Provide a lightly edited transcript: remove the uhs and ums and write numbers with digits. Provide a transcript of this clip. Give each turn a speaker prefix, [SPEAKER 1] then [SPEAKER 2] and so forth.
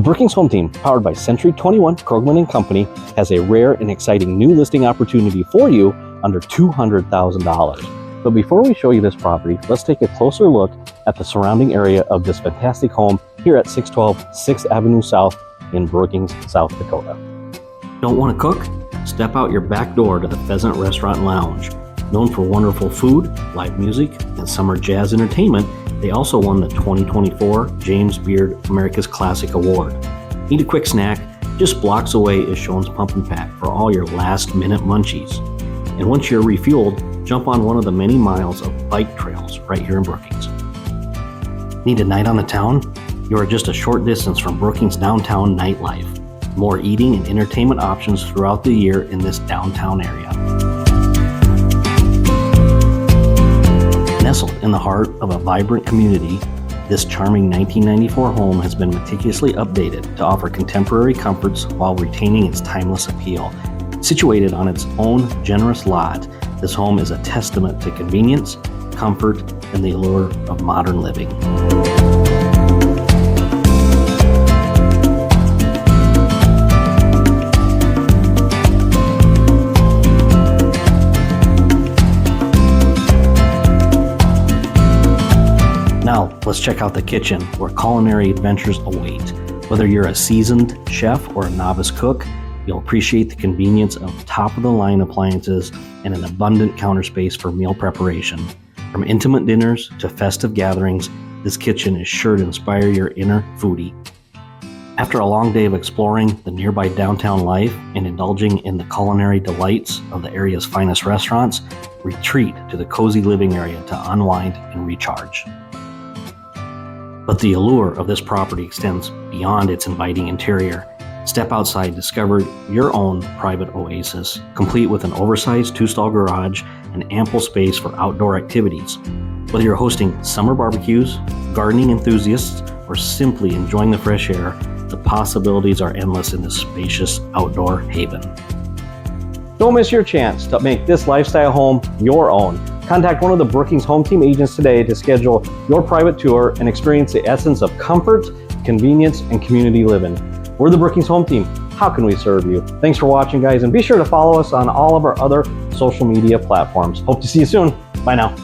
[SPEAKER 1] The Brookings Home Team, powered by Century 21 Krogman & Company, has a rare and exciting new listing opportunity for you under $200,000. But before we show you this property, let's take a closer look at the surrounding area of this fantastic home here at 612 6th Avenue South in Brookings, South Dakota. Don't want to cook? Step out your back door to the Pheasant Restaurant and Lounge. Known for wonderful food, live music, and summer jazz entertainment, they also won the 2024 James Beard America's Classic Award. Need a quick snack? Just blocks away is Schoen's Pump and Pack for all your last-minute munchies. And once you're refueled, jump on one of the many miles of bike trails right here in Brookings. Need a night on the town? You are just a short distance from Brookings downtown nightlife. More eating and entertainment options throughout the year in this downtown area. Nestled in the heart of a vibrant community, this charming 1994 home has been meticulously updated to offer contemporary comforts while retaining its timeless appeal. Situated on its own generous lot, this home is a testament to convenience, comfort, and the allure of modern living. Now, let's check out the kitchen, where culinary adventures await. Whether you're a seasoned chef or a novice cook, you'll appreciate the convenience of top-of-the-line appliances and an abundant counter space for meal preparation. From intimate dinners to festive gatherings, this kitchen is sure to inspire your inner foodie. After a long day of exploring the nearby downtown life and indulging in the culinary delights of the area's finest restaurants, retreat to the cozy living area to unwind and recharge. But the allure of this property extends beyond its inviting interior. Step outside, discover your own private oasis, complete with an oversized 2-stall garage and ample space for outdoor activities. Whether you're hosting summer barbecues, gardening enthusiasts, or simply enjoying the fresh air, the possibilities are endless in this spacious outdoor haven. Don't miss your chance to make this lifestyle home your own. Contact one of the Brookings Home Team agents today to schedule your private tour and experience the essence of comfort, convenience, and community living. We're the Brookings Home Team. How can we serve you? Thanks for watching, guys, and be sure to follow us on all of our other social media platforms. Hope to see you soon. Bye now.